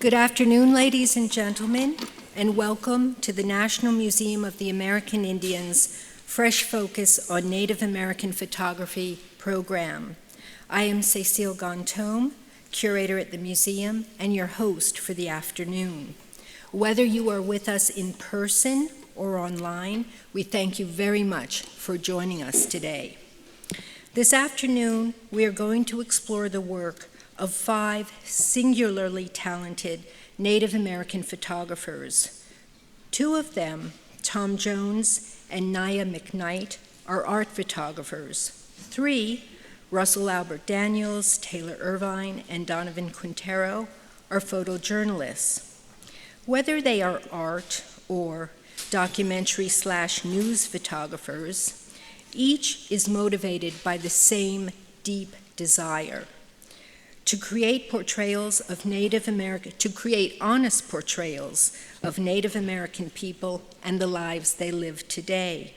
Good afternoon, ladies and gentlemen, and welcome to the National Museum of the American Indians Fresh Focus on Native American Photography program. I am Cecile Gonthome, curator at the museum and your host for the afternoon. Whether you are with us in person or online, we thank you very much for joining us today. This afternoon, we are going to explore the work of 5 singularly talented Native American photographers. 2 of them, Tom Jones and Nia McKnight, are art photographers. 3, Russell Albert Daniels, Taylor Irvine, and Donovan Quintero, are photojournalists. Whether they are art or documentary/news photographers, each is motivated by the same deep desire: to create honest portrayals of Native American people and the lives they live today.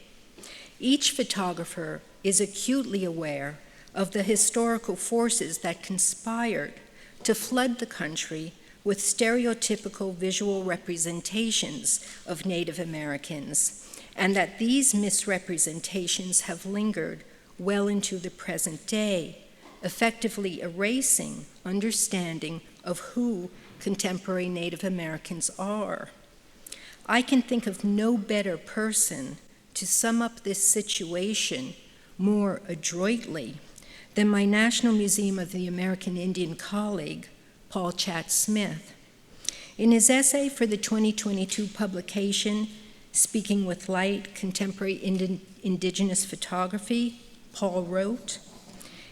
Each photographer is acutely aware of the historical forces that conspired to flood the country with stereotypical visual representations of Native Americans, and that these misrepresentations have lingered well into the present day, effectively erasing understanding of who contemporary Native Americans are. I can think of no better person to sum up this situation more adroitly than my National Museum of the American Indian colleague, Paul Chatt-Smith. In his essay for the 2022 publication, Speaking with Light, Contemporary Indigenous Photography, Paul wrote,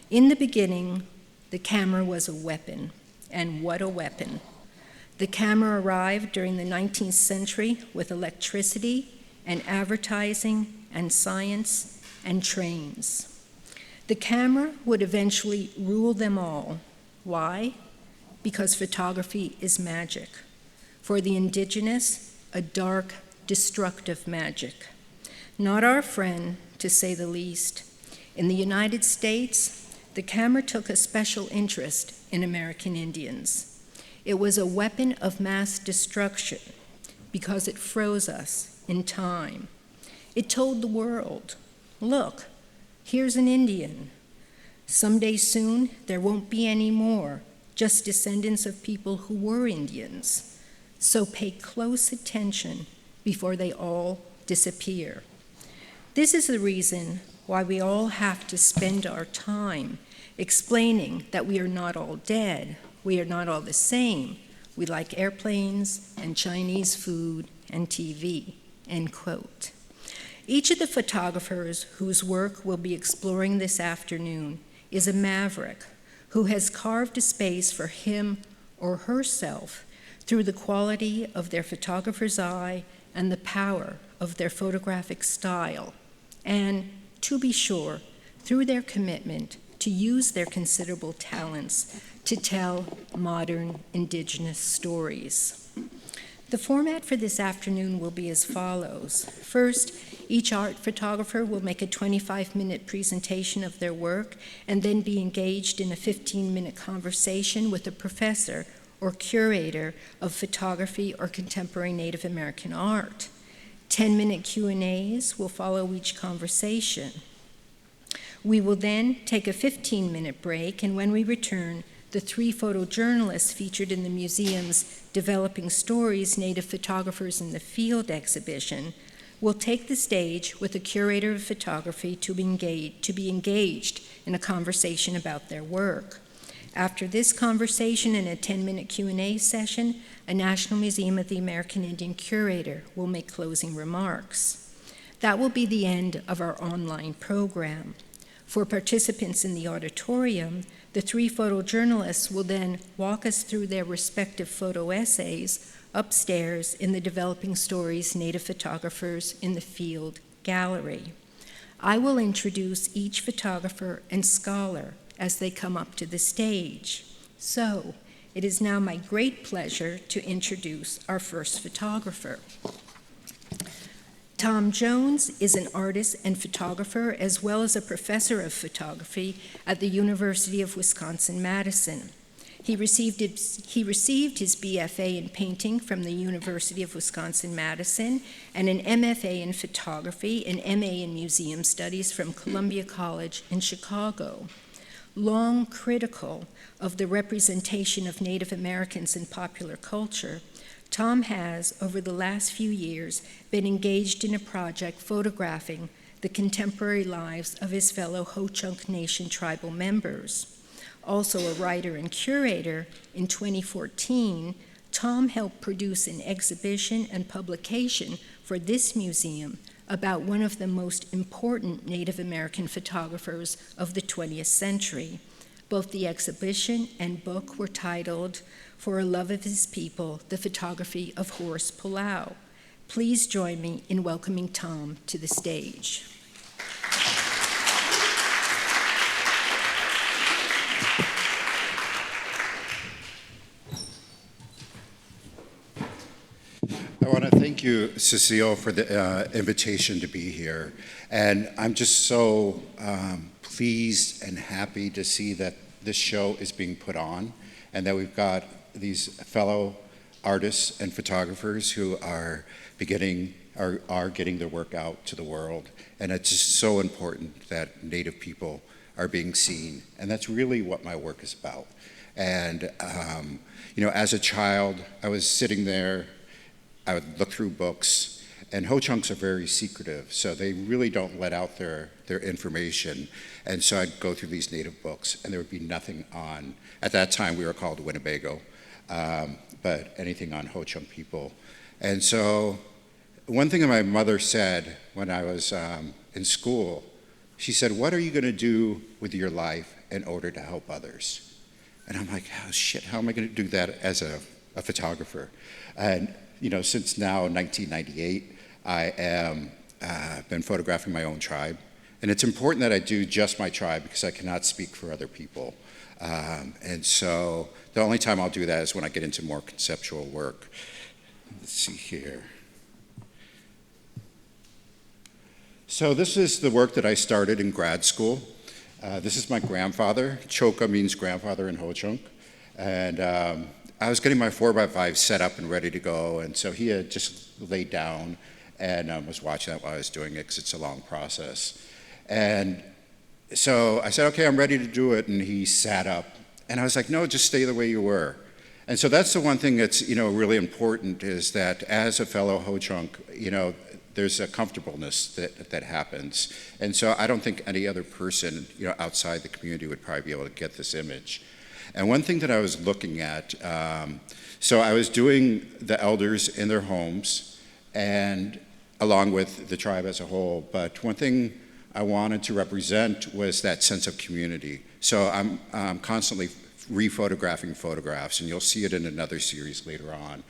"In the beginning, the camera was a weapon, and what a weapon. The camera arrived during the 19th century with electricity and advertising and science and trains. The camera would eventually rule them all. Why? Because photography is magic. For the indigenous, a dark, destructive magic. Not our friend, to say the least. In the United States, the camera took a special interest in American Indians. It was a weapon of mass destruction because it froze us in time. It told the world, look, here's an Indian. Someday soon, there won't be any more, just descendants of people who were Indians. So pay close attention before they all disappear. This is the reason why we all have to spend our time explaining that we are not all dead, we are not all the same. We like airplanes and Chinese food and TV," end quote. Each of the photographers whose work we'll be exploring this afternoon is a maverick who has carved a space for him or herself through the quality of their photographer's eye and the power of their photographic style, and, to be sure, through their commitment to use their considerable talents to tell modern indigenous stories. The format for this afternoon will be as follows. First, each art photographer will make a 25-minute presentation of their work and then be engaged in a 15-minute conversation with a professor or curator of photography or contemporary Native American art. 10-minute Q&As will follow each conversation. We will then take a 15-minute break, and when we return, the 3 photojournalists featured in the museum's Developing Stories, Native Photographers in the Field exhibition will take the stage with a curator of photography to be engaged in a conversation about their work. After this conversation and a 10-minute Q&A session, a National Museum of the American Indian curator will make closing remarks. That will be the end of our online program. For participants in the auditorium, the 3 photojournalists will then walk us through their respective photo essays upstairs in the Developing Stories Native Photographers in the Field gallery. I will introduce each photographer and scholar as they come up to the stage. So, it is now my great pleasure to introduce our first photographer. Tom Jones is an artist and photographer, as well as a professor of photography at the University of Wisconsin-Madison. He received his BFA in painting from the University of Wisconsin-Madison and an MFA in photography and MA in museum studies from Columbia College in Chicago. Long critical of the representation of Native Americans in popular culture, Tom has, over the last few years, been engaged in a project photographing the contemporary lives of his fellow Ho-Chunk Nation tribal members. Also a writer and curator, in 2014, Tom helped produce an exhibition and publication for this museum about one of the most important Native American photographers of the 20th century. Both the exhibition and book were titled, For a Love of His People, The Photography of Horace Palau. Please join me in welcoming Tom to the stage. I want to thank you, Cecile, for the invitation to be here. And I'm just so pleased and happy to see that this show is being put on and that we've got these fellow artists and photographers who are getting their work out to the world. And it's just so important that Native people are being seen. And that's really what my work is about. And, as a child, I was sitting there, I would look through books, and Ho-Chunks are very secretive, so they really don't let out their information. And so I'd go through these Native books, and there would be nothing on, at that time we were called Winnebago, but anything on Ho-Chunk people. And so one thing that my mother said when I was in school, she said, "What are you going to do with your life in order to help others?" And I'm like, oh shit, how am I going to do that as a photographer? And since now 1998, I am been photographing my own tribe, and it's important that I do just my tribe because I cannot speak for other people. And so the only time I'll do that is when I get into more conceptual work. Let's see here. So this is the work that I started in grad school. This is my grandfather. Choka means grandfather in Ho-Chunk, and I was getting my 4x5 set up and ready to go, and so he had just laid down and was watching that while I was doing it because it's a long process. And so I said, okay, I'm ready to do it, and he sat up. And I was like, no, just stay the way you were. And so that's the one thing that's really important is that as a fellow Ho-Chunk, there's a comfortableness that happens. And so I don't think any other person outside the community would probably be able to get this image. And one thing that I was looking at, so I was doing the elders in their homes and along with the tribe as a whole, but one thing I wanted to represent was that sense of community. So I'm constantly re-photographing photographs, and you'll see it in another series later on.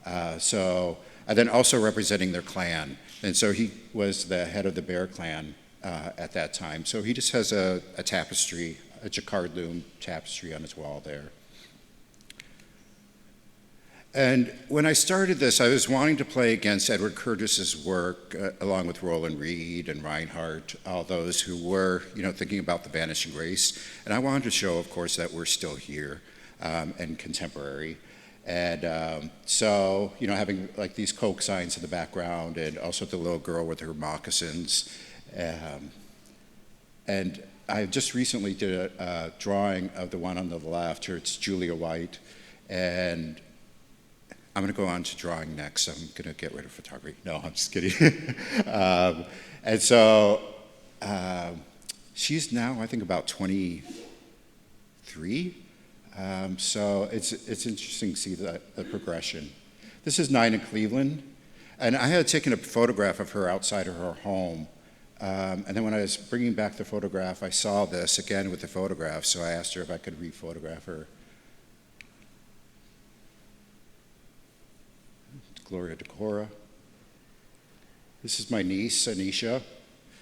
And then also representing their clan. And so he was the head of the Bear Clan at that time. So he just has a tapestry, a jacquard loom tapestry on his wall there. And when I started this, I was wanting to play against Edward Curtis's work, along with Roland Reed and Reinhardt, all those who were, thinking about the vanishing race. And I wanted to show, of course, that we're still here and contemporary. And so, having like these Coke signs in the background, and also the little girl with her moccasins. And I just recently did a drawing of the one on the left. It's Julia White, and I'm going to go on to drawing next. I'm going to get rid of photography. No, I'm just kidding. And so she's now, I think, about 23. So it's interesting to see the progression. This is Nina Cleveland, and I had taken a photograph of her outside of her home. And then when I was bringing back the photograph, I saw this again with the photograph, so I asked her if I could re-photograph her. Gloria Decora. This is my niece, Anisha.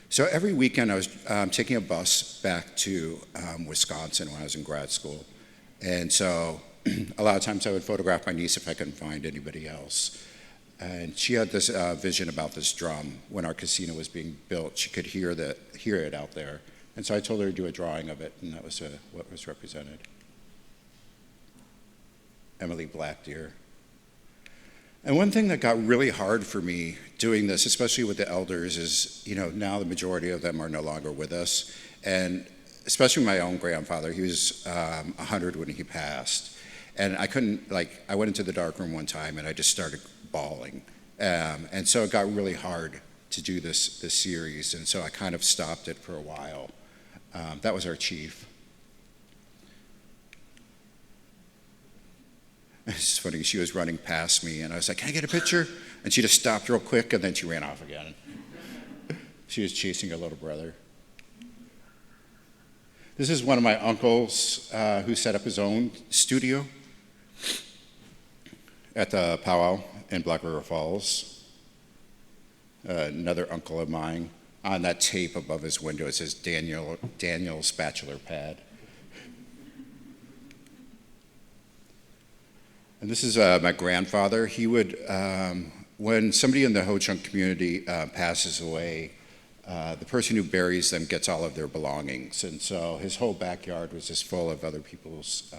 So every weekend I was taking a bus back to Wisconsin when I was in grad school. And so a lot of times I would photograph my niece if I couldn't find anybody else. And she had this vision about this drum. When our casino was being built, she could hear it out there. And so I told her to do a drawing of it, and that was what was represented. Emily Blackdeer. And one thing that got really hard for me doing this, especially with the elders, is, now the majority of them are no longer with us. And especially my own grandfather, he was 100 when he passed. And I couldn't, I went into the dark room one time and I just started bawling. And so it got really hard to do this series. And so I kind of stopped it for a while. That was our chief. It's funny, she was running past me, and I was like, "Can I get a picture?" And she just stopped real quick, and then she ran off again. She was chasing her little brother. This is one of my uncles who set up his own studio at the powwow in Black River Falls. Another uncle of mine, on that tape above his window, it says Daniel's Bachelor Pad. And this is my grandfather. He would, when somebody in the Ho-Chunk community passes away, the person who buries them gets all of their belongings. And so his whole backyard was just full of other people's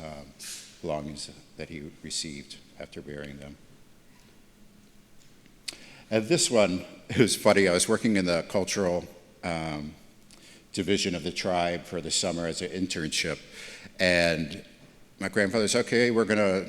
belongings that he received after burying them. And this one, it was funny. I was working in the cultural division of the tribe for the summer as an internship. And my grandfather said, "Okay, we're going to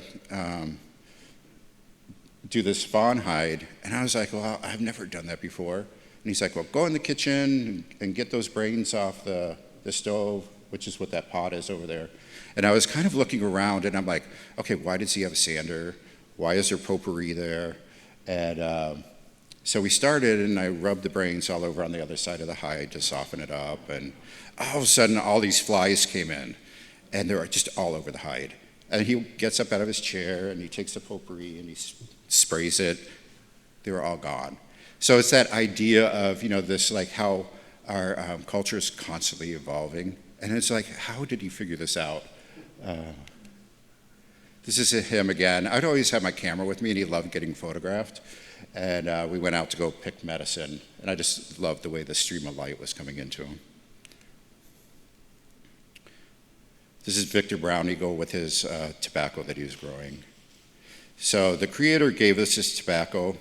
do this fawn hide." And I was like, "Well, I've never done that before." And he's like, "Well, go in the kitchen and get those brains off the stove," which is what that pot is over there. And I was kind of looking around, and I'm like, "Okay, why does he have a sander? Why is there potpourri there?" And so we started, and I rubbed the brains all over on the other side of the hide to soften it up. And all of a sudden, all these flies came in. And they were just all over the hide. And he gets up out of his chair, and he takes the potpourri, and he sprays it. They were all gone. So it's that idea of, this, how our culture is constantly evolving. And it's like, how did he figure this out? This is him again. I'd always have my camera with me, and he loved getting photographed. And we went out to go pick medicine. And I just loved the way the stream of light was coming into him. This is Victor Brown Eagle with his tobacco that he was growing. So the Creator gave us this tobacco.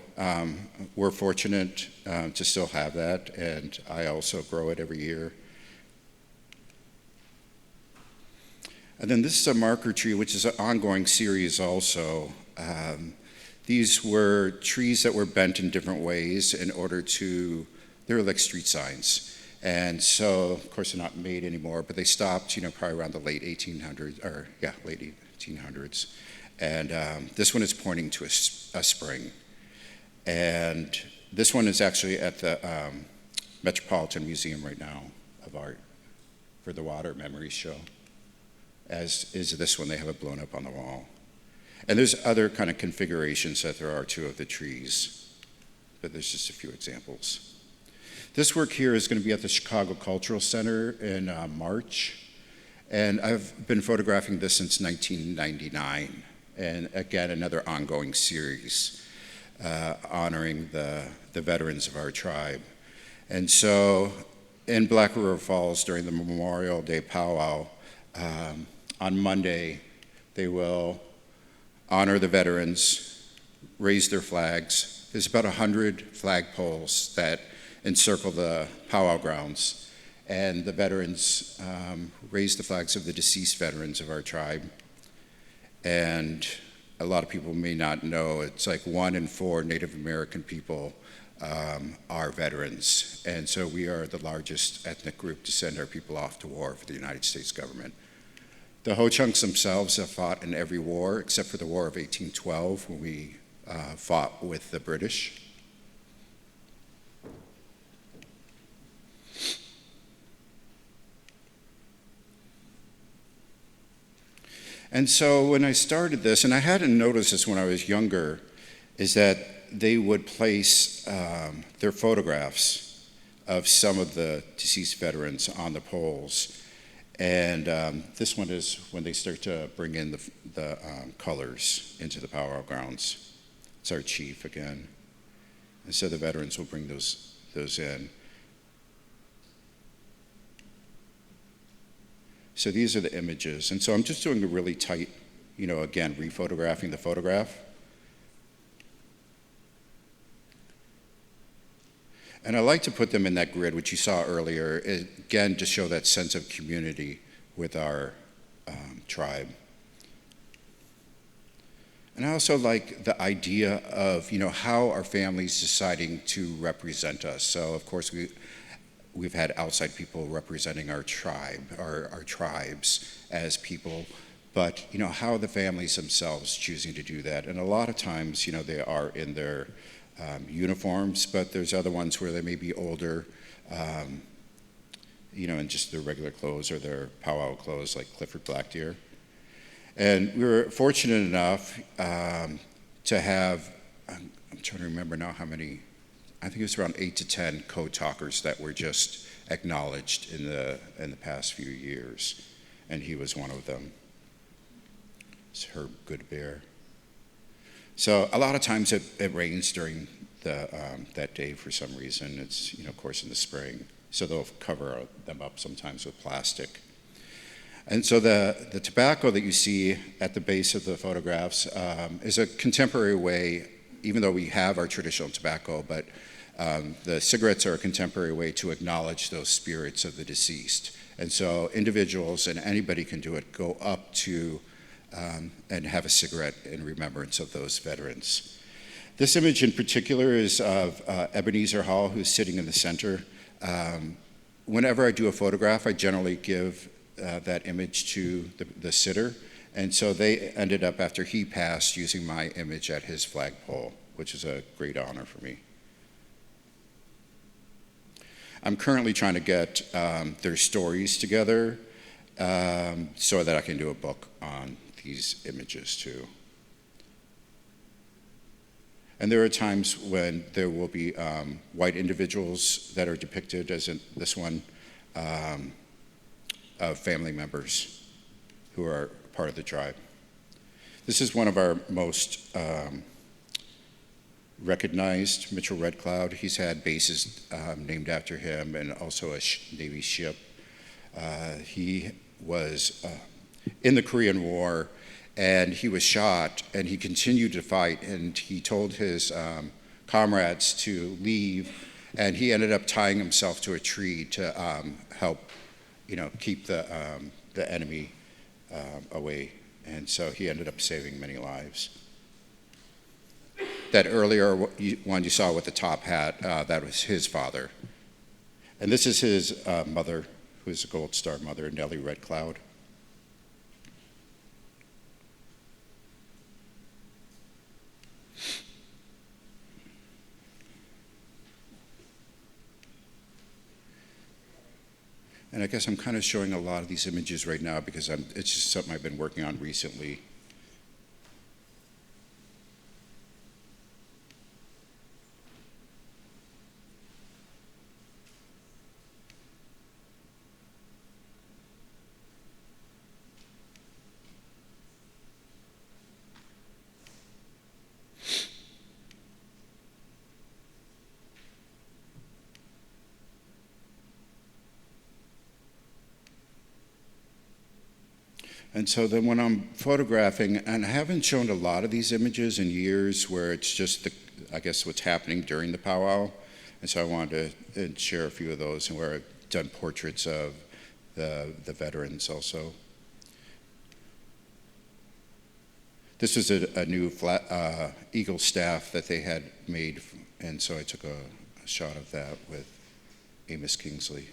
We're fortunate to still have that, and I also grow it every year. And then this is a marker tree, which is an ongoing series also. These were trees that were bent in different ways in order to, they were like street signs. And so, of course, they're not made anymore, but they stopped, probably around the late 1800s. And this one is pointing to a spring. And this one is actually at the Metropolitan Museum right now of Art for the Water Memories Show, as is this one. They have it blown up on the wall. And there's other kind of configurations that there are too of the trees, but there's just a few examples. This work here is going to be at the Chicago Cultural Center in March, and I've been photographing this since 1999, and again, another ongoing series honoring the veterans of our tribe. And so in Black River Falls during the Memorial Day powwow, on Monday, they will honor the veterans, raise their flags. There's about 100 flagpoles that encircle the powwow grounds, and the veterans raise the flags of the deceased veterans of our tribe. And a lot of people may not know, it's like 1 in 4 Native American people are veterans, and so we are the largest ethnic group to send our people off to war for the United States government. The Ho-Chunks themselves have fought in every war except for the War of 1812, when we fought with the British. And so when I started this, and I hadn't noticed this when I was younger, is that they would place their photographs of some of the deceased veterans on the poles. And this one is when they start to bring in the colors into the powwow grounds. It's our chief again. And so the veterans will bring those in. So these are the images. And so I'm just doing a really tight, again, rephotographing the photograph. And I like to put them in that grid, which you saw earlier, again, to show that sense of community with our tribe. And I also like the idea of, how our families deciding to represent us. So, of course, we've had outside people representing our tribe, our tribes as people, but, how the families themselves choosing to do that. And a lot of times, they are in their uniforms, but there's other ones where they may be older, in just their regular clothes or their powwow clothes like Clifford Blackdeer. And we were fortunate enough to have, I'm trying to remember now how many, I think it was around 8 to 10 code talkers that were just acknowledged in the past few years, and he was one of them. It's Herb Goodbear. So a lot of times it rains during that day for some reason. It's, of course, in the spring. So they'll cover them up sometimes with plastic. And so the tobacco that you see at the base of the photographs is a contemporary way, even though we have our traditional tobacco, but the cigarettes are a contemporary way to acknowledge those spirits of the deceased. And so individuals, and anybody can do it, go up to and have a cigarette in remembrance of those veterans. This image in particular is of Ebenezer Hall, who's sitting in the center. Whenever I do a photograph, I generally give that image to the sitter. And so they ended up, after he passed, using my image at his flagpole, which is a great honor for me. I'm currently trying to get their stories together so that I can do a book on these images too. And there are times when there will be white individuals that are depicted, as in this one, of family members who are part of the tribe. This is one of our most recognized, Mitchell Red Cloud. He's had bases named after him and also a Navy ship. He was in the Korean War, and he was shot, and he continued to fight, and he told his comrades to leave, and he ended up tying himself to a tree to help, keep the enemy away, and so he ended up saving many lives. That earlier one you saw with the top hat, that was his father. And this is his mother, who's a Gold Star mother, Nellie Red Cloud. And I guess I'm kind of showing a lot of these images right now because it's just something I've been working on recently. And so then when I'm photographing, and I haven't shown a lot of these images in years where it's just, I guess, what's happening during the powwow. And so I wanted to share a few of those, and where I've done portraits of the veterans also. This was a new eagle staff that they had made, and so I took a shot of that with Amos Kingsley.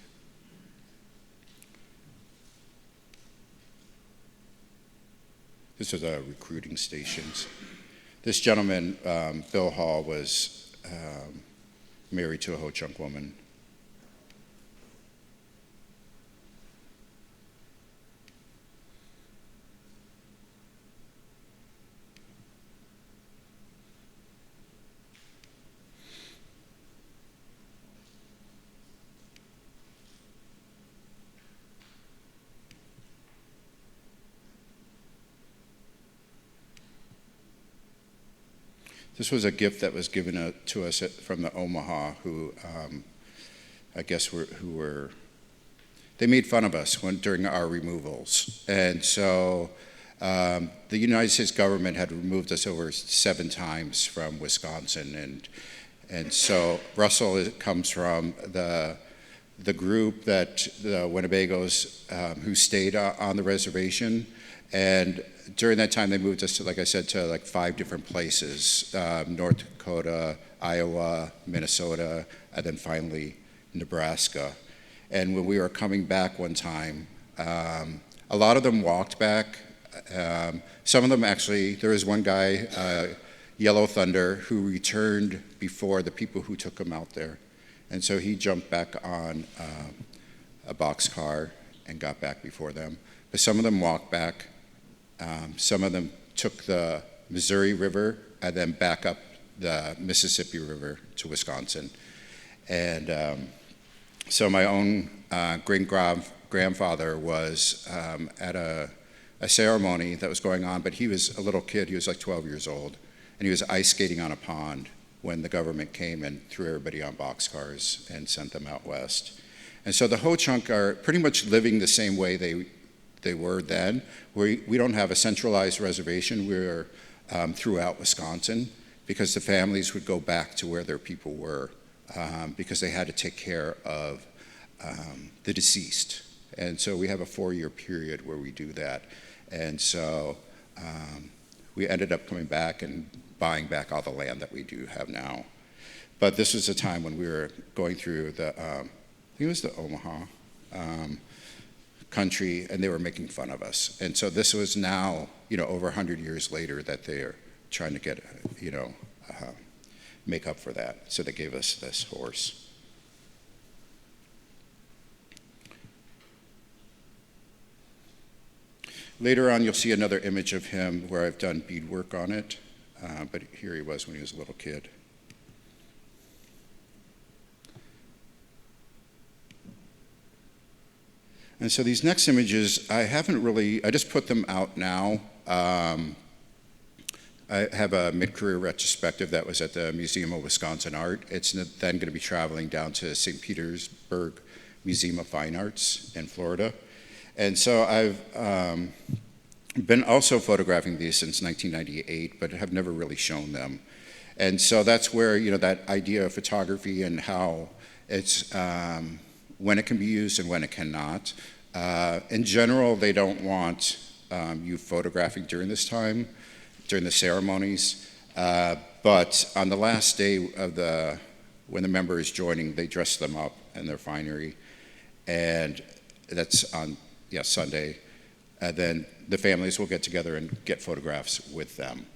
This was recruiting stations. This gentleman, Bill Hall, was married to a Ho-Chunk woman. This was a gift that was given to us from the Omaha, who I guess they made fun of us during our removals. And so The United States government had removed us over 7 times from Wisconsin, and so Russell comes from the group that the Winnebagos who stayed on the reservation, and during that time they moved us to, like I said, to like 5 different places: North Dakota, Iowa, Minnesota, and then finally Nebraska. And when we were coming back one time, a lot of them walked back. Some of them actually, there was one guy, Yellow Thunder, who returned before the people who took him out there. And so he jumped back on a boxcar and got back before them. But some of them walked back. Some of them took the Missouri River and then back up the Mississippi River to Wisconsin. And so my own great-grandfather was at a ceremony that was going on, but he was a little kid. He was like 12 years old, and he was ice skating on a pond when the government came and threw everybody on boxcars and sent them out west. And so the Ho-Chunk are pretty much living the same way they were then. We don't have a centralized reservation. We're throughout Wisconsin, because the families would go back to where their people were, because they had to take care of the deceased. And so we have a 4-year period where we do that. And so we ended up coming back and buying back all the land that we do have now. But this was a time when we were going through I think it was the Omaha country, and they were making fun of us. And so this was now, over 100 years later that they're trying to get, make up for that. So they gave us this horse. Later on, you'll see another image of him where I've done beadwork on it, but here he was when he was a little kid. And so these next images, I just put them out now. I have a mid-career retrospective that was at the Museum of Wisconsin Art. It's then going to be traveling down to St. Petersburg Museum of Fine Arts in Florida. And so I've been also photographing these since 1998, but have never really shown them. And so that's where, that idea of photography and how it's, when it can be used and when it cannot. In general, they don't want you photographing during this time, during the ceremonies. But on the last day of when the member is joining, they dress them up in their finery. And that's on Sunday, and then the families will get together and get photographs with them.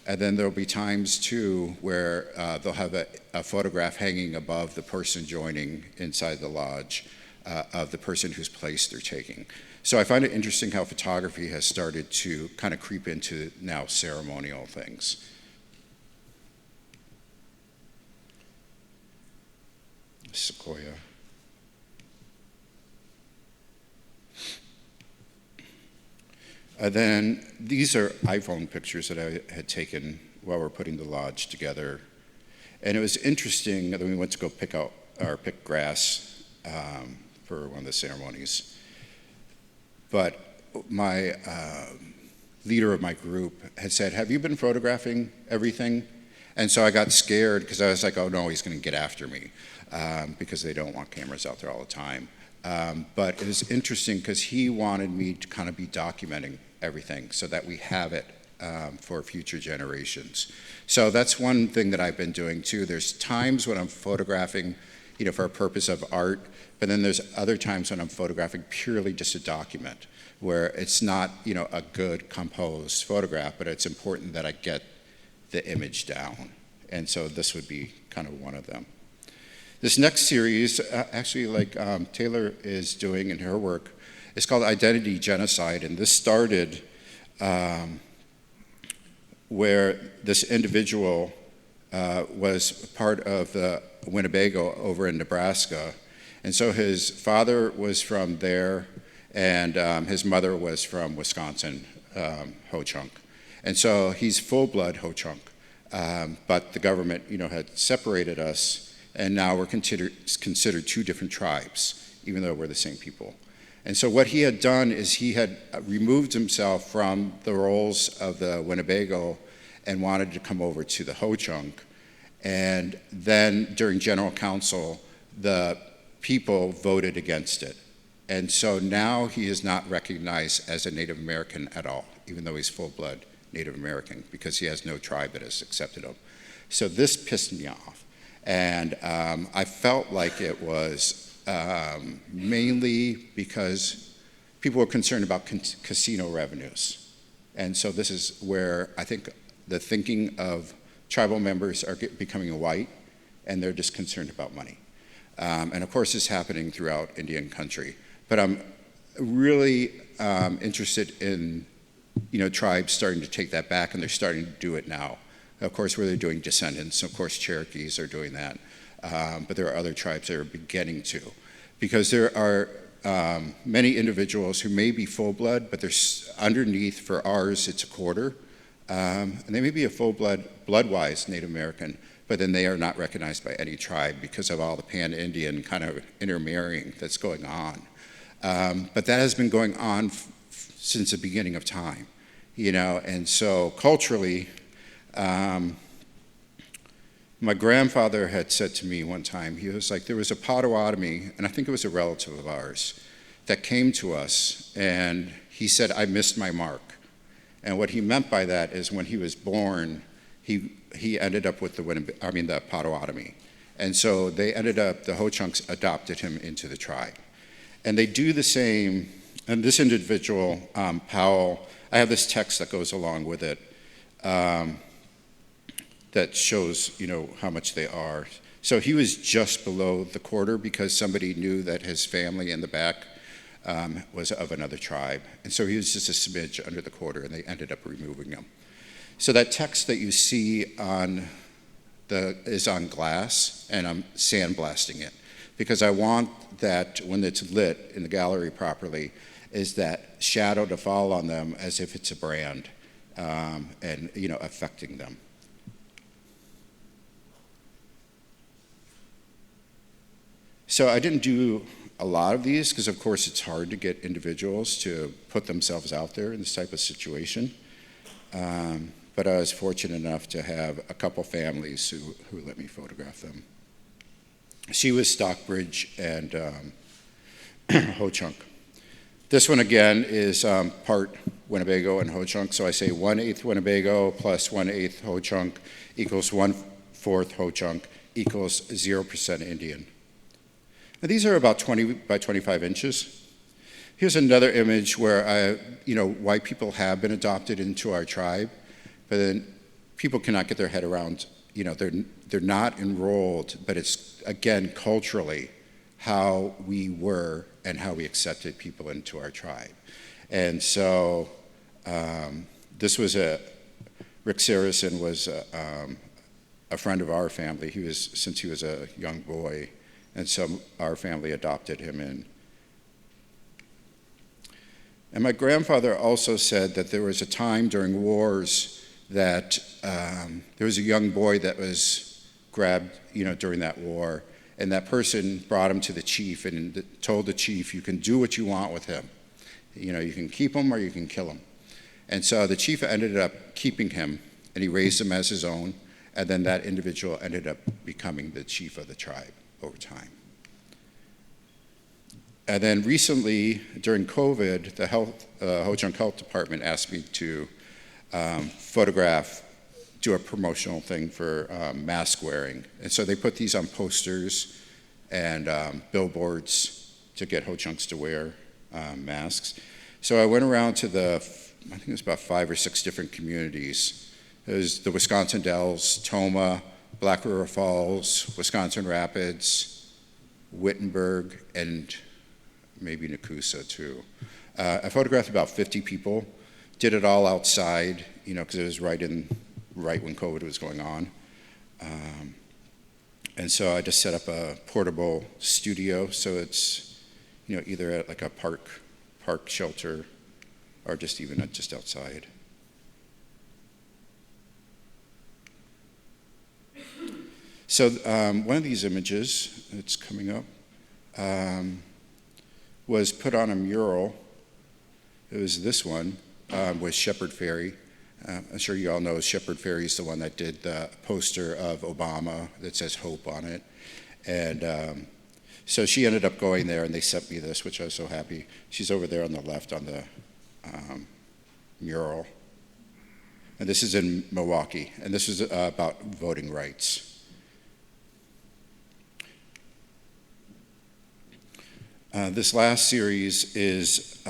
And then there'll be times too where they'll have a photograph hanging above the person joining inside the lodge of the person whose place they're taking. So I find it interesting how photography has started to kind of creep into now ceremonial things. Sequoia. Then these are iPhone pictures that I had taken while we're putting the lodge together. And it was interesting that we went to go pick grass for one of the ceremonies. But my leader of my group had said, "Have you been photographing everything?" And so I got scared because I was like, oh no, he's going to get after me because they don't want cameras out there all the time. But it was interesting because he wanted me to kind of be documenting everything so that we have it for future generations. So that's one thing that I've been doing too. There's times when I'm photographing, for a purpose of art, but then there's other times when I'm photographing purely just to document, where it's not, a good composed photograph, but it's important that I get the image down. And so this would be kind of one of them. This next series, actually like Taylor is doing in her work, is called Identity Genocide, and this started where this individual was part of the Winnebago over in Nebraska, and so his father was from there, and his mother was from Wisconsin, Ho-Chunk, and so he's full-blood Ho-Chunk, but the government, had separated us. And now we're considered 2 different tribes, even though we're the same people. And so what he had done is he had removed himself from the roles of the Winnebago and wanted to come over to the Ho-Chunk. And then during General Council, the people voted against it. And so now he is not recognized as a Native American at all, even though he's full-blood Native American, because he has no tribe that has accepted him. So this pissed me off. And I felt like it was mainly because people were concerned about casino revenues. And so this is where I think the thinking of tribal members are becoming white, and they're just concerned about money. And of course, it's happening throughout Indian country. But I'm really interested in, tribes starting to take that back, and they're starting to do it now. Of course, where they're doing descendants, of course, Cherokees are doing that. But there are other tribes that are beginning to. Because there are many individuals who may be full-blood, but there's underneath, for ours, it's a quarter. And they may be a full-blood, blood-wise Native American, but then they are not recognized by any tribe because of all the pan-Indian kind of intermarrying that's going on. But that has been going on since the beginning of time, and so culturally, my grandfather had said to me one time, he was like, there was a Potawatomi, and I think it was a relative of ours, that came to us, and he said, I missed my mark. And what he meant by that is when he was born, he ended up with the Potawatomi. And so they ended up, the Ho-Chunks adopted him into the tribe. And they do the same, and this individual, Powell, I have this text that goes along with it, that shows, how much they are. So he was just below the quarter because somebody knew that his family in the back was of another tribe. And so he was just a smidge under the quarter, and they ended up removing him. So that text that you see is on glass, and I'm sandblasting it because I want that when it's lit in the gallery properly, is that shadow to fall on them as if it's a brand, and affecting them. So I didn't do a lot of these because, of course, it's hard to get individuals to put themselves out there in this type of situation. But I was fortunate enough to have a couple families who let me photograph them. She was Stockbridge and Ho-Chunk. This one, again, is part Winnebago and Ho-Chunk. So I say 1/8 Winnebago plus 1/8 Ho-Chunk equals 1/4 Ho-Chunk equals 0% Indian. Now, these are about 20 by 25 inches. Here's another image where white people have been adopted into our tribe, but then people cannot get their head around, they're not enrolled, but it's, again, culturally, how we were and how we accepted people into our tribe. And so this was Rick Saracen was a friend of our family. Since he was a young boy, and so our family adopted him in. And my grandfather also said that there was a time during wars that there was a young boy that was grabbed, during that war, and that person brought him to the chief and told the chief, you can do what you want with him. You can keep him or you can kill him. And so the chief ended up keeping him, and he raised him as his own, and then that individual ended up becoming the chief of the tribe over time. And then recently, during COVID, the Ho-Chunk Health Department asked me to do a promotional thing for mask wearing. And so they put these on posters and billboards to get Ho-Chunks to wear masks. So I went around to I think it was about 5 or 6 different communities. It was the Wisconsin Dells, Tomah, Black River Falls, Wisconsin Rapids, Wittenberg, and maybe Nakusa too. I photographed about 50 people, did it all outside, because it was right when COVID was going on. And so I just set up a portable studio, so it's, either at like a park shelter or just even just outside. So one of these images, it's coming up, was put on a mural. It was this one with Shepard Fairey. I'm sure you all know Shepard Fairey is the one that did the poster of Obama that says hope on it. And so she ended up going there, and they sent me this, which I was so happy. She's over there on the left on the mural. And this is in Milwaukee, and this is about voting rights. This last series is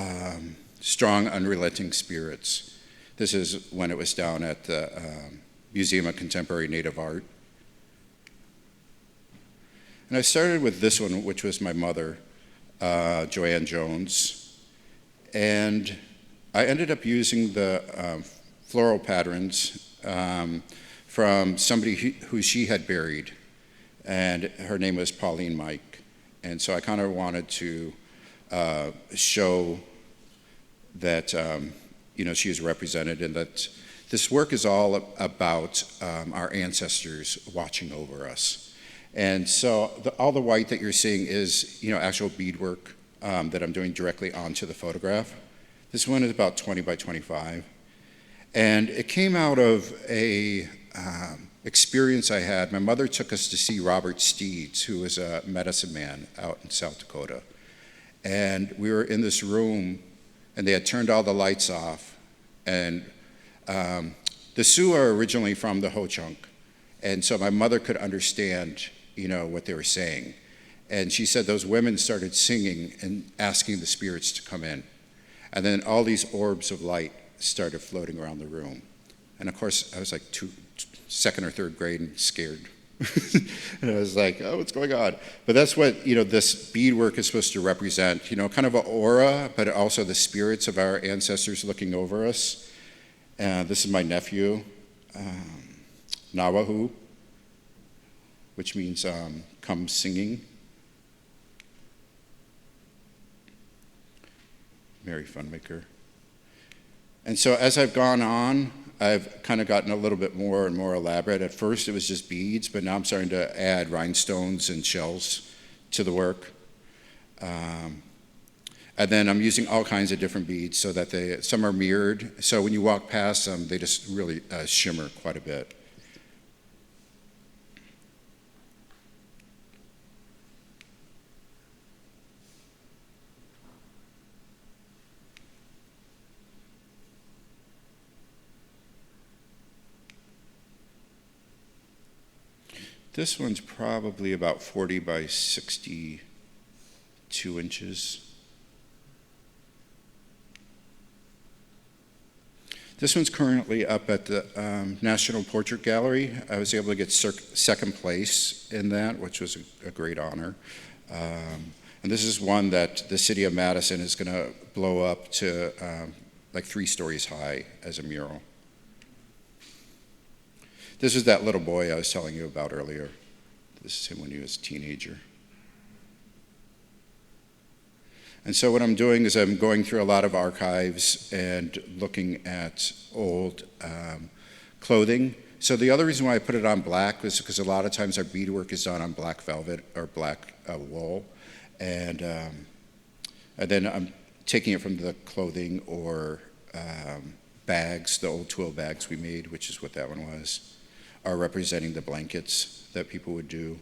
Strong, Unrelenting Spirits. This is when it was down at the Museum of Contemporary Native Art. And I started with this one, which was my mother, Joanne Jones. And I ended up using the floral patterns from somebody who she had buried. And her name was Pauline Mike. And so I kind of wanted to show that she is represented, and that this work is all about our ancestors watching over us. And so all the white that you're seeing is actual beadwork that I'm doing directly onto the photograph. This one is about 20 by 25. And it came out of a experience I had. My mother took us to see Robert Steeds, who was a medicine man out in South Dakota. And we were in this room, and they had turned all the lights off. And the Sioux are originally from the Ho-Chunk. And so my mother could understand, what they were saying. And she said those women started singing and asking the spirits to come in. And then all these orbs of light started floating around the room. And of course, I was like second or third grade and scared. And I was like, oh, what's going on? But that's what, this beadwork is supposed to represent, kind of an aura, but also the spirits of our ancestors looking over us. This is my nephew, Nawahu, which means come singing. Mary Funmaker. And so as I've gone on, I've kind of gotten a little bit more and more elaborate. At first it was just beads, but now I'm starting to add rhinestones and shells to the work. And then I'm using all kinds of different beads so that some are mirrored. So when you walk past them, they just really shimmer quite a bit. This one's probably about 40 by 62 inches. This one's currently up at the National Portrait Gallery. I was able to get second place in that, which was a great honor. And this is one that the city of Madison is going to blow up to like 3 stories high as a mural. This is that little boy I was telling you about earlier. This is him when he was a teenager. And so what I'm doing is I'm going through a lot of archives and looking at old clothing. So the other reason why I put it on black was because a lot of times our beadwork is done on black velvet or black wool. And then I'm taking it from the clothing or bags, the old twill bags we made, which is what that one was, are representing the blankets that people would do.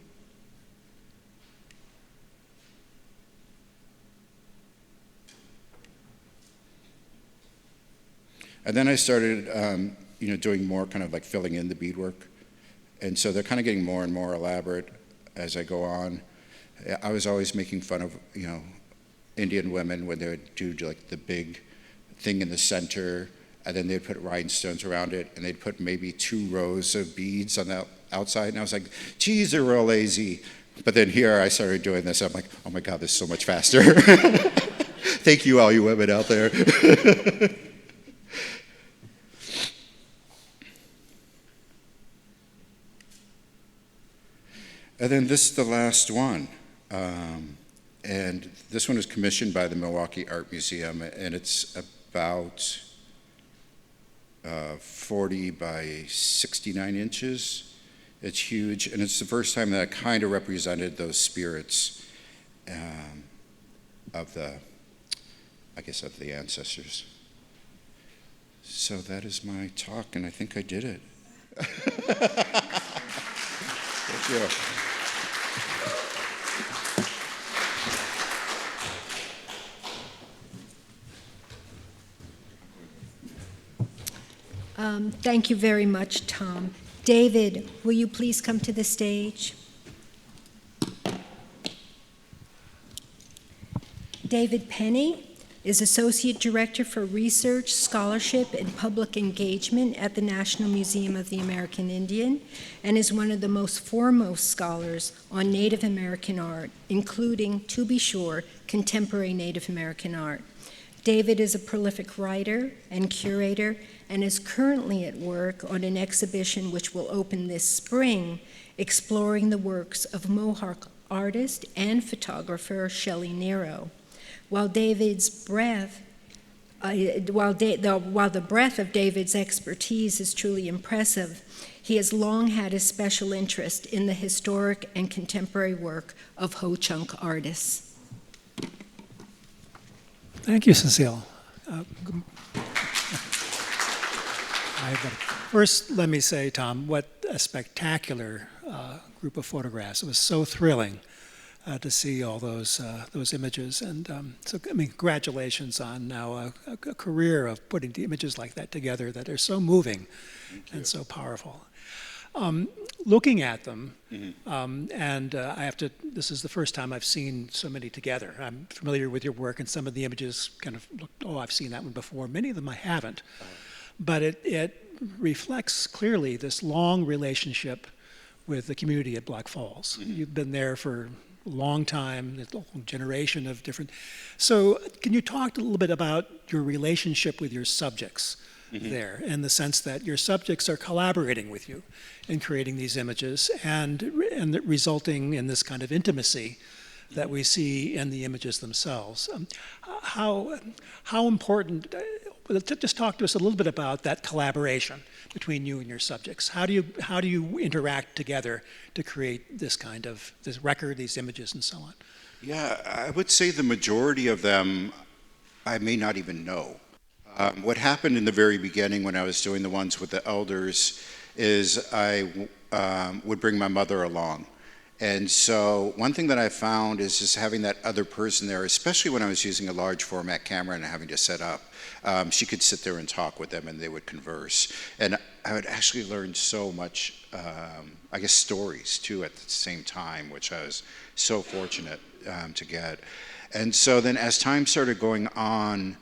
And then I started, doing more kind of like filling in the beadwork. And so they're kind of getting more and more elaborate as I go on. I was always making fun of, Indian women when they would do like the big thing in the center, and then they'd put rhinestones around it, and they'd put maybe 2 rows of beads on the outside. And I was like, geez, they're real lazy. But then here I started doing this. I'm like, oh my God, this is so much faster. Thank you, all you women out there. And then this is the last one. And this one was commissioned by the Milwaukee Art Museum, and it's about 40 by 69 inches. It's huge, and it's the first time that I kind of represented those spirits. of the, I guess, of the ancestors. So that is my talk, and I think I did it. Thank you. Thank you very much, Tom. David, will you please come to the stage? David Penny is Associate Director for Research, Scholarship, and Public Engagement at the National Museum of the American Indian and is one of the most foremost scholars on Native American art, including, to be sure, contemporary Native American art. David is a prolific writer and curator and is currently at work on an exhibition which will open this spring, exploring the works of Mohawk artist and photographer Shelley Nero. While the breadth of David's expertise is truly impressive, he has long had a special interest in the historic and contemporary work of Ho-Chunk artists. Thank you, Cecile. First, let me say, Tom, what a spectacular group of photographs. It was so thrilling to see all those images. And so, I mean, congratulations on now a career of putting the images like that together that are so moving and so powerful. Looking at them, and I have to, this is the first time I've seen so many together. I'm familiar with your work, and some of the images kind of look, oh, I've seen that one before. Many of them I haven't. But it reflects clearly this long relationship with the community at Black Falls. You've been there for a long time, a whole generation of different. So can you talk a little bit about your relationship with your subjects there, in the sense that your subjects are collaborating with you in creating these images and resulting in this kind of intimacy that we see in the images themselves. How important, just talk to us a little bit about that collaboration between you and your subjects. How do you interact together to create this kind of, this record, these images and so on? Yeah, I would say the majority of them I may not even know. What happened in the very beginning when I was doing the ones with the elders is I would bring my mother along. And so one thing that I found is just having that other person there, especially when I was using a large format camera and having to set up, she could sit there and talk with them and they would converse. And I would actually learn so much, I guess, stories too at the same time, which I was so fortunate to get. And so then as time started going on,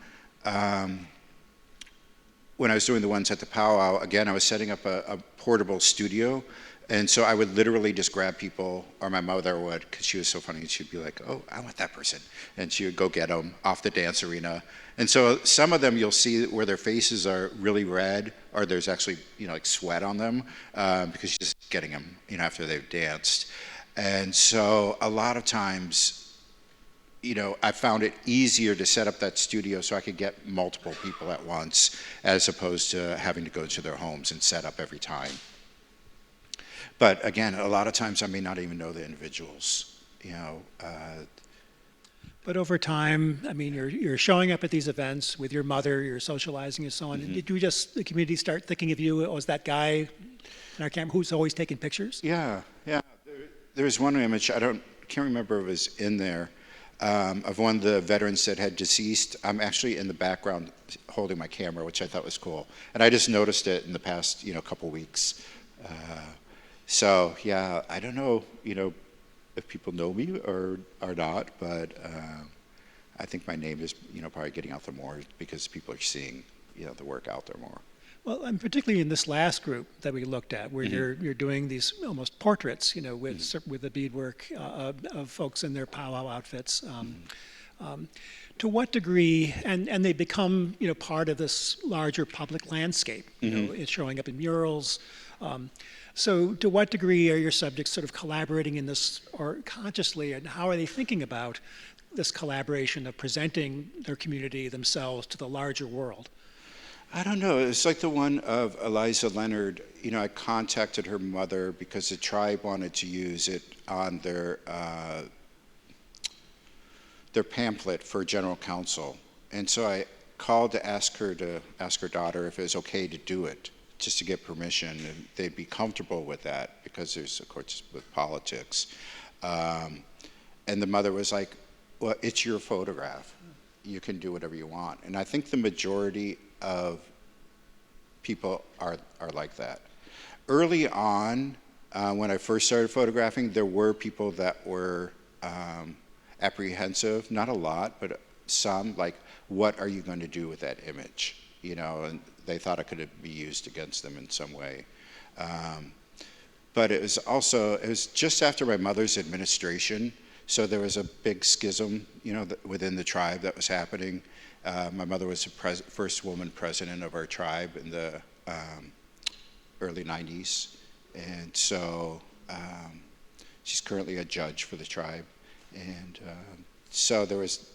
when I was doing the ones at the powwow, again, I was setting up a portable studio. And so I would literally just grab people, or my mother would, because she was so funny, and she'd be like, oh, I want that person. And she would go get them off the dance arena. And so some of them you'll see where their faces are really red, or there's actually, like sweat on them, because you're just getting them, after they've danced. And so a lot of times, I found it easier to set up that studio so I could get multiple people at once, as opposed to having to go to their homes and set up every time. But again, a lot of times I may not even know the individuals, But over time, I mean, you're showing up at these events with your mother, you're socializing and so on. Did you the community start thinking of you as that guy in our camp who's always taking pictures? Yeah. There's one image, can't remember if it was in there, of one of the veterans that had deceased. I'm actually in the background holding my camera, which I thought was cool. And I just noticed it in the past, couple weeks. So yeah, I don't know, if people know me or not, but I think my name is, probably getting out there more because people are seeing, the work out there more. Well, and particularly in this last group that we looked at, where you're doing these almost portraits, with the beadwork of folks in their powwow outfits. To what degree, and they become, part of this larger public landscape. It's showing up in murals. So to what degree are your subjects sort of collaborating in this, or consciously, and how are they thinking about this collaboration of presenting their community, themselves, to the larger world? I don't know. It's like the one of Eliza Leonard. I contacted her mother because the tribe wanted to use it on their their pamphlet for general counsel. And so I called to ask her daughter if it was okay to do it, just to get permission, and they'd be comfortable with that because there's, of course, with politics. And the mother was like, well, it's your photograph. You can do whatever you want. And I think the majority of people are like that. Early on, when I first started photographing, there were people that were apprehensive, not a lot, but some, like, what are you going to do with that image? You know, and they thought it could be used against them in some way. But it was just after my mother's administration, so there was a big schism, you know, within the tribe that was happening. My mother was the first woman president of our tribe in the early 90s, and so she's currently a judge for the tribe. And so there was,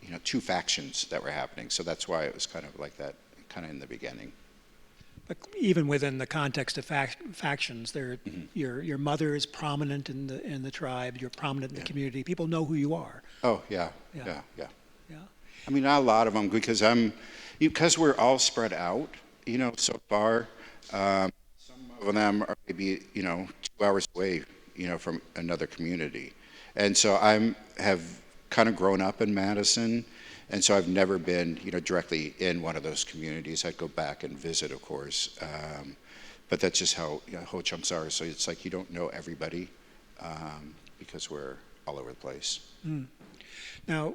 you know, two factions that were happening, so that's why it was kind of like that, kind of in the beginning. But even within the context of factions, your mother is prominent in the tribe. You're prominent in the community. People know who you are. Oh yeah. Yeah. I mean, not a lot of them, because we're all spread out. You know, so far, some of them are maybe, you know, 2 hours away, you know, from another community, and so have kind of grown up in Madison. And so I've never been, you know, directly in one of those communities. I'd go back and visit, of course, but that's just how, you know, Ho-Chunks are. So it's like you don't know everybody because we're all over the place. Mm. Now,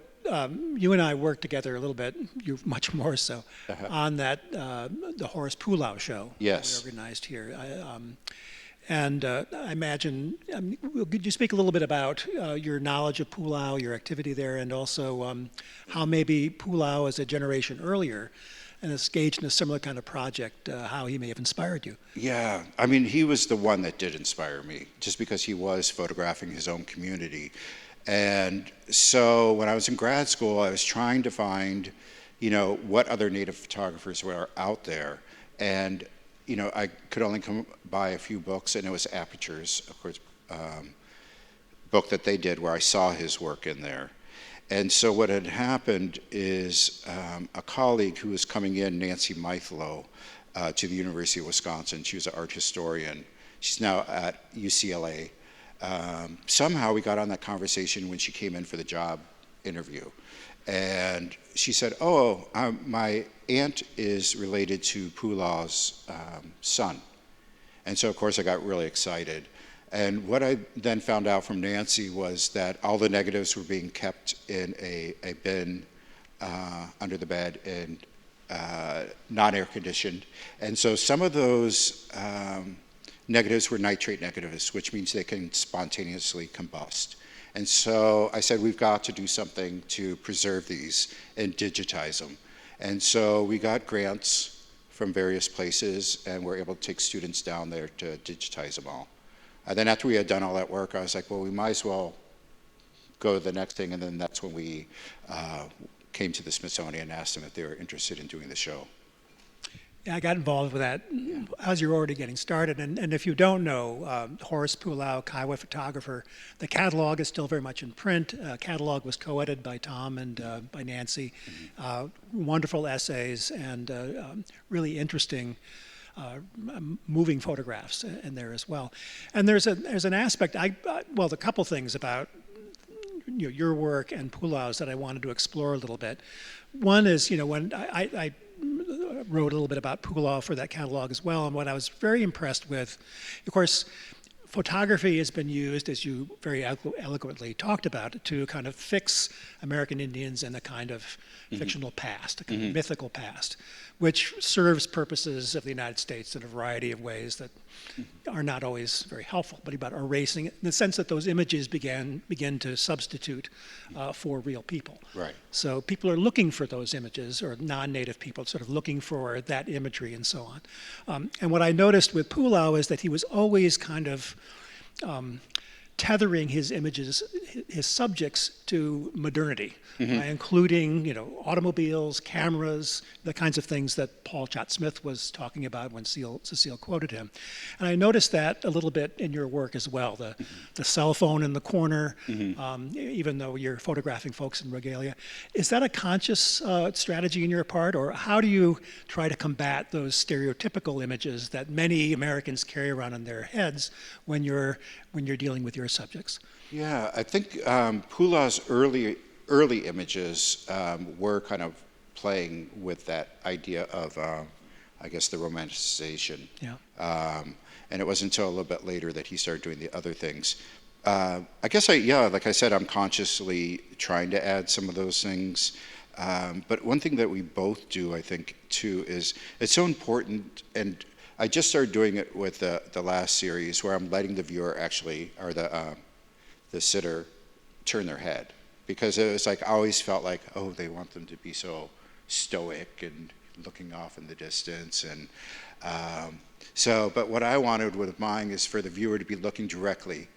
you and I worked together a little bit, you much more so, on that the Horace Pulau show. Yes. That we organized here. I imagine, could you speak a little bit about your knowledge of Pulau, your activity there, and also how maybe Pulau, as a generation earlier, and is engaged in a similar kind of project, how he may have inspired you? Yeah, I mean, he was the one that did inspire me, just because he was photographing his own community. And so when I was in grad school, I was trying to find, you know, what other Native photographers were out there. And you know, I could only come by a few books, and it was Aperture's, of course, book that they did where I saw his work in there. And so what had happened is a colleague who was coming in, Nancy Meithlow, to the University of Wisconsin. She was an art historian. She's now at UCLA. Somehow we got on that conversation when she came in for the job interview. And she said, my aunt is related to Pulau's son. And so, of course, I got really excited. And what I then found out from Nancy was that all the negatives were being kept in a bin under the bed and not air conditioned. And so some of those negatives were nitrate negatives, which means they can spontaneously combust. And so I said, we've got to do something to preserve these and digitize them. And so we got grants from various places, and we're able to take students down there to digitize them all. And then after we had done all that work, I was like, well, we might as well go to the next thing. And then that's when we came to the Smithsonian and asked them if they were interested in doing the show. Yeah, I got involved with that as you're already getting started. And if you don't know, Horace Pulau, Kiowa photographer, the catalog is still very much in print. Catalog was co-edited by Tom and by Nancy. Wonderful essays and really interesting moving photographs in there as well. And there's an aspect, a couple things about your work and Pulau's that I wanted to explore a little bit. One is, when I wrote a little bit about Pulau for that catalog as well, and what I was very impressed with, of course, photography has been used, as you very eloquently talked about, to kind of fix American Indians in a kind of fictional past, a kind of mythical past, which serves purposes of the United States in a variety of ways that are not always very helpful, but about erasing it in the sense that those images begin to substitute for real people. Right. So people are looking for those images, or non-native people sort of looking for that imagery and so on. And what I noticed with Pulau is that he was always kind of tethering his images, his subjects to modernity, including, automobiles, cameras, the kinds of things that Paul Chott-Smith was talking about when Cecile quoted him. And I noticed that a little bit in your work as well, the cell phone in the corner, even though you're photographing folks in regalia. Is that a conscious strategy on your part, or how do you try to combat those stereotypical images that many Americans carry around in their heads when you're dealing with your subjects? Yeah, I think Poulah's early images were kind of playing with that idea of, I guess, the romanticization. Yeah. And it wasn't until a little bit later that he started doing the other things. I guess, like I said, I'm consciously trying to add some of those things. But one thing that we both do, I think, too, is it's so important, and I just started doing it with the last series, where I'm letting the viewer actually, or the sitter, turn their head. Because it was like, I always felt like, oh, they want them to be so stoic and looking off in the distance. And but what I wanted with mine is for the viewer to be looking directly,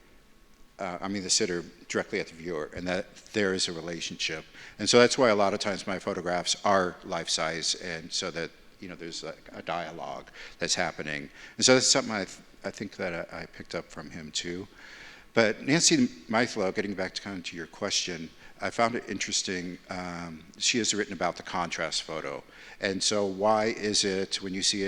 the sitter directly at the viewer, and that there is a relationship. And so that's why a lot of times my photographs are life-size, and so that, there's like a dialogue that's happening. And so that's something I think that I picked up from him too. But Nancy Meithlo, getting back to your question, I found it interesting. She has written about the contrast photo. And so why is it when you see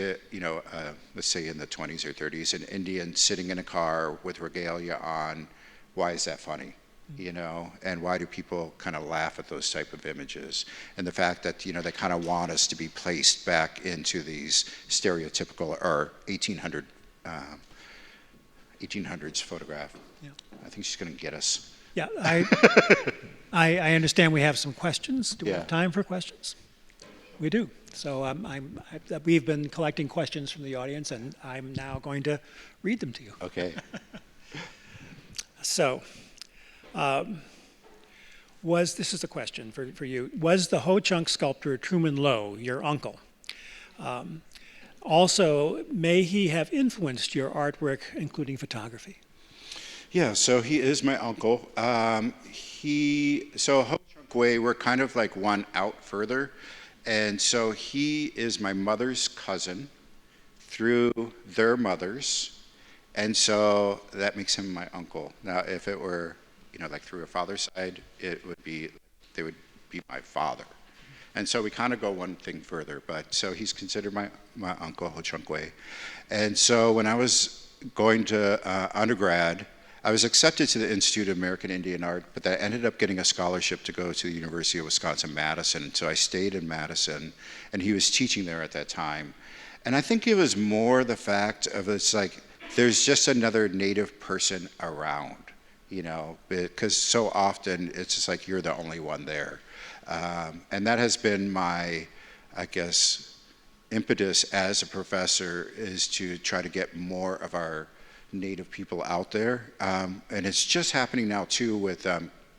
let's say in the 20s or 30s, an Indian sitting in a car with regalia on, why is that funny? And why do people kind of laugh at those type of images? And the fact that, they kind of want us to be placed back into these stereotypical or 1800s photograph. Yeah. I think she's going to get us. Yeah, I understand we have some questions. Do we have time for questions? We do. So we've been collecting questions from the audience, and I'm now going to read them to you. Okay. So, this is a question for you. Was the Ho-Chunk sculptor Truman Lowe your uncle? Also, may he have influenced your artwork, including photography? Yeah, so he is my uncle. Ho-Chunk Way, we're kind of like one out further. And so he is my mother's cousin through their mothers. And so that makes him my uncle. Now, if it were, like through a father's side, they would be my father. And so we kind of go one thing further. But so he's considered my uncle, Ho-Chunk Way. And so when I was going to undergrad, I was accepted to the Institute of American Indian Art, but I ended up getting a scholarship to go to the University of Wisconsin-Madison. So I stayed in Madison, and he was teaching there at that time. And I think it was more the fact of it's like, there's just another Native person around, because so often it's just like you're the only one there. And that has been my, I guess, impetus as a professor, is to try to get more of our Native people out there. And it's just happening now too with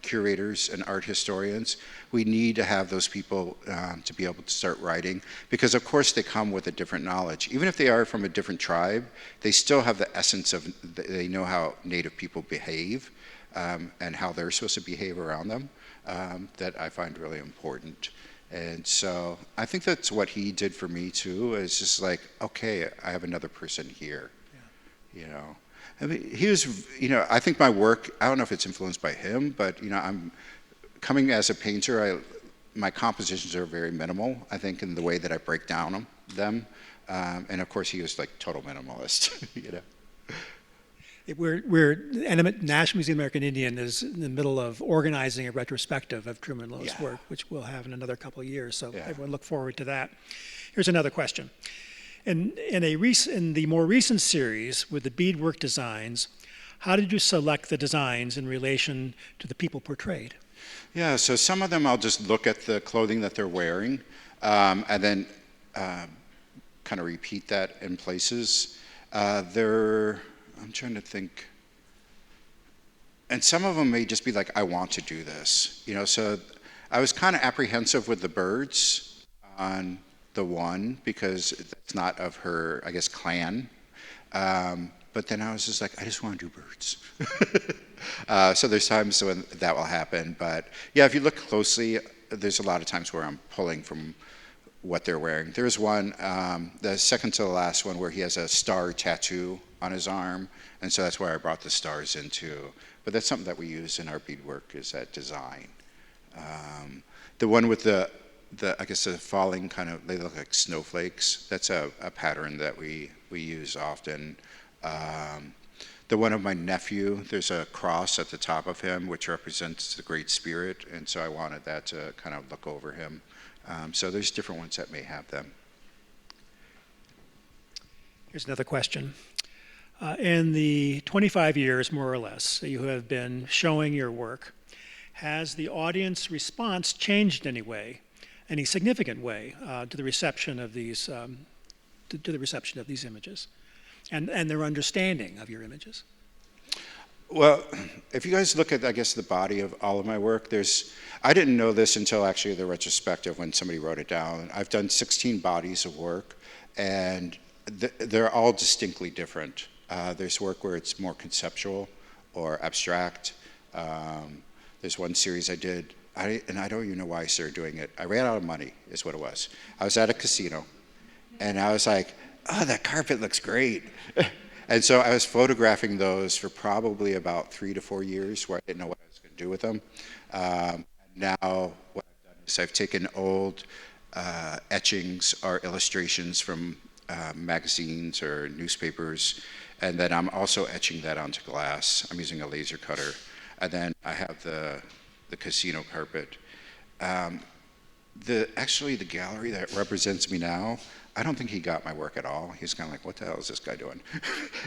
curators and art historians. We need to have those people to be able to start writing, because of course they come with a different knowledge. Even if they are from a different tribe, they still have the essence of, they know how Native people behave and how they're supposed to behave around them, that I find really important. And so I think that's what he did for me too, is just like, okay, I have another person here, I mean, he was, I think my work, I don't know if it's influenced by him, but, I'm coming as a painter, my compositions are very minimal, I think, in the way that I break down them. And of course, he was like total minimalist, National Museum of American Indian is in the middle of organizing a retrospective of Truman Lowe's work, which we'll have in another couple of years. So everyone look forward to that. Here's another question. In the more recent series with the beadwork designs, how did you select the designs in relation to the people portrayed? Yeah, so some of them I'll just look at the clothing that they're wearing, and then kind of repeat that in places. I'm trying to think. And some of them may just be like, I want to do this. So I was kind of apprehensive with the birds on the one, because that's not of her, I guess, clan. but then I was just like, I just want to do birds. So there's times when that will happen. But yeah, if you look closely, there's a lot of times where I'm pulling from what they're wearing. There's one, the second to the last one, where he has a star tattoo on his arm, and so that's where I brought the stars into. But that's something that we use in our beadwork, is that design. The one with the I guess the falling kind of, they look like snowflakes. That's a pattern that we use often. The one of my nephew, there's a cross at the top of him, which represents the Great Spirit, and so I wanted that to kind of look over him. So there's different ones that may have them. Here's another question. In the 25 years, more or less, that you have been showing your work, has the audience response changed in any way, any significant way, to the reception of these images, and their understanding of your images? Well, if you guys look at, I guess, the body of all of my work, I didn't know this until actually the retrospective when somebody wrote it down. I've done 16 bodies of work, and they're all distinctly different. There's work where it's more conceptual or abstract. There's one series I did, and I don't even know why I started doing it. I ran out of money, is what it was. I was at a casino, and I was like, oh, that carpet looks great. And so I was photographing those for probably about 3 to 4 years, where I didn't know what I was going to do with them. Now what I've done is I've taken old etchings or illustrations from magazines or newspapers, and then I'm also etching that onto glass. I'm using a laser cutter. And then I have the casino carpet. Actually, the gallery that represents me now, I don't think he got my work at all. He's kind of like, what the hell is this guy doing?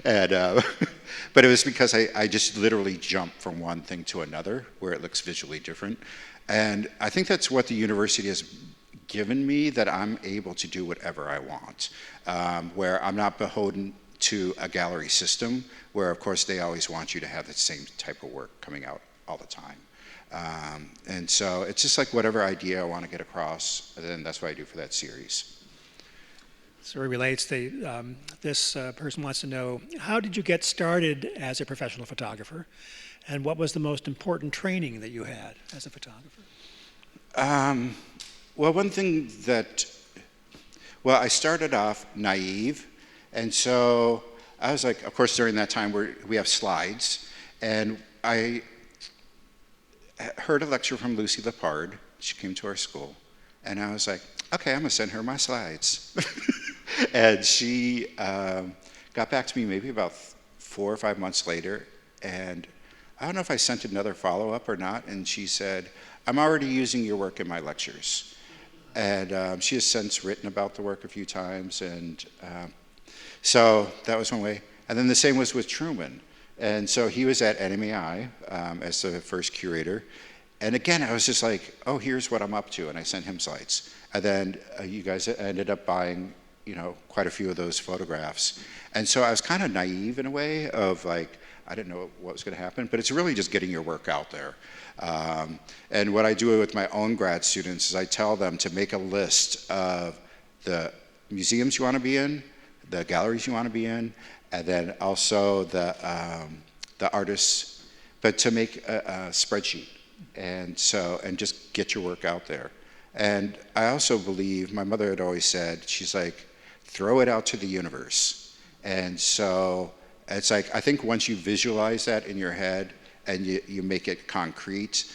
But it was because I just literally jumped from one thing to another where it looks visually different. And I think that's what the university has given me, that I'm able to do whatever I want, where I'm not beholden to a gallery system, where of course they always want you to have the same type of work coming out all the time. And so it's just like whatever idea I want to get across, then that's what I do for that series. So it relates to, this person wants to know, how did you get started as a professional photographer? And what was the most important training that you had as a photographer? Well, one thing I started off naive. And so I was like, of course, during that time we have slides. And I heard a lecture from Lucy Lepard. She came to our school. And I was like, okay, I'm going to send her my slides. And she got back to me maybe about 4 or 5 months later. And I don't know if I sent another follow-up or not. And she said, I'm already using your work in my lectures. And she has since written about the work a few times. And so that was one way. And then the same was with Truman. And so he was at NMAI as the first curator. And again, I was just like, oh, here's what I'm up to. And I sent him slides. And then you guys ended up buying, quite a few of those photographs. And so I was kind of naive in a way of like, I didn't know what was going to happen. But it's really just getting your work out there. And what I do with my own grad students is I tell them to make a list of the museums you want to be in, the galleries you want to be in, and then also the artists, but to make a spreadsheet, and just get your work out there. And I also believe, my mother had always said, she's like, throw it out to the universe. And so it's like, I think once you visualize that in your head and you make it concrete,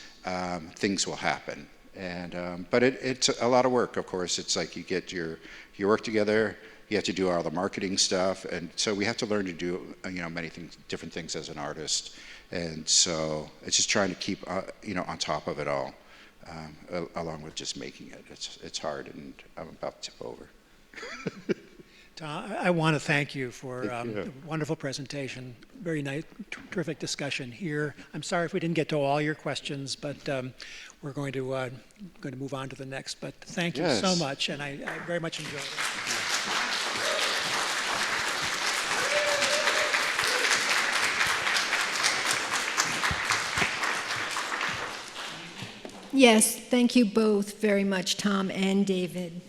things will happen. And but it's a lot of work, of course. It's like you get your work together. You have to do all the marketing stuff, and so we have to learn to do many things, different things as an artist, and so it's just trying to keep on top of it all, along with just making it. It's hard, and I'm about to tip over. Tom, I want to thank you for a wonderful presentation. Very nice, terrific discussion here. I'm sorry if we didn't get to all your questions, but we're going to move on to the next. But thank you so much, and I very much enjoyed it. Yes, thank you both very much, Tom and David.